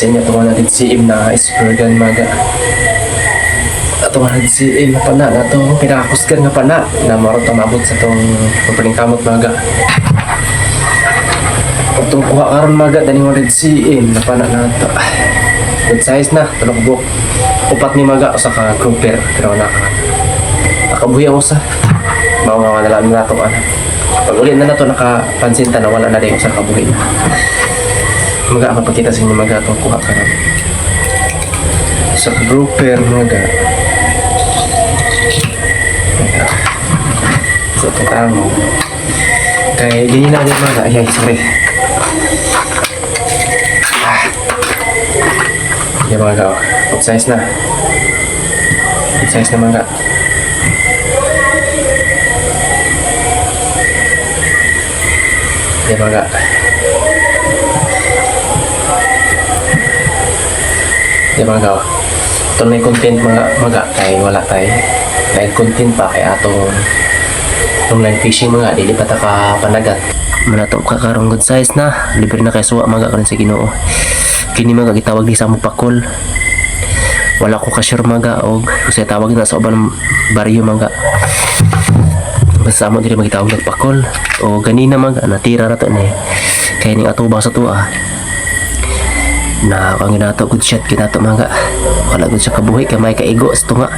Sa inyo ito natin si Im na ispergan maga. Ito natin si Im na pana na ito pinakakusgan nga pana na marot mabot sa itong pagpalingkamot maga. Itong kuha karon maga dali mo rin si Im na pana na ito. Good size na, talokbok. Upat ni maga sa ka grouper pero nakabuhi ako sa mga nalaman na ito pag ulit na ito nakapansin na wala na rin sa kabuhi maga ako pagkita sa inyo maga ito kuha ka na sa grouper maga sa ito tamo kaya ganyan na rin maga ay sorry yan maga good size na maga yan maga yan maga ito na yung content maga kaya wala tayo dahil content pa kaya atong online fishing mga dili pa ta ka panagat manato ka karong good size na libre na kay suwa maga karon sa Ginoo kini maga gitawag ni sa mo pakol wala ko ka sure maga og kasi tawag na sa uban baryo maga basta mo dili magitawag ng pakol o ganina maga natira ra to ni kay ning atuba sa tuwa na kang ginato good shot kinato maga wala gud siya kabuhi kay may kaigo sa tunga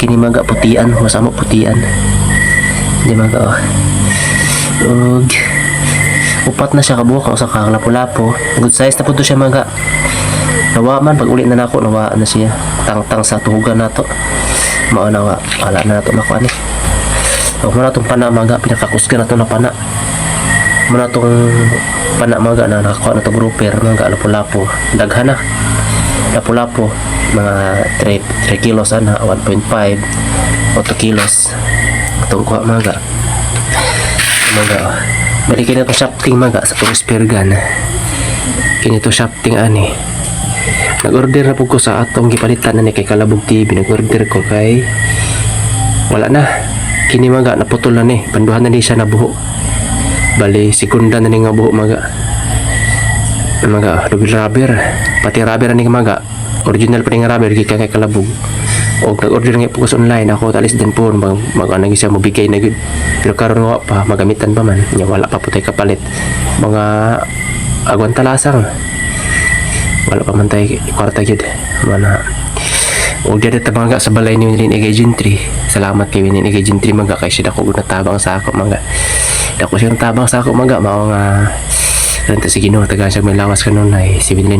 kini maga putian masamo putian di maga og upat na siya kabuha sa kang lapu-lapo good size na pud siya maga nawa man pag ulit na nako nawa na siya tangtang sa tuhugan nato mao na wala na nato nako ani og mo natong pana maga pinakakusgan nato na pana mo natong pana maga na nakakuha na to grouper maga lapu-lapo daghan na lapu-lapo mga 3 kilos na 1.5 o 2 kilos itong kuha maga balikin na to shafting maga sa itong speargun kini to shafting ani nag-order na po ko sa atong gipalitan na ni kay Kalabog TV nag-order ko kay wala na kini maga naputol na ni panduhan na ni siya na buho bali sekunda na ni nga buho maga double rubber pati rubber ni maga original pa ni nga rubber kay Kalabog o nag-order nga po ko sa online ako talis din po mag-anagi siya mabigay na good pero karon nga pa magamitan pa man nya wala pa po tayo kapalit mga agwan talasang wala pa man tayo kwarta gyud mana o dyan ito mga sa balay ni Winnie Gentry salamat kay Winnie Gentry mga kay siya ako natabang sa ako mga dako siya natabang sa ako mga mao nga renta si Ginoo taga siya may lawas kanon ay si Winnie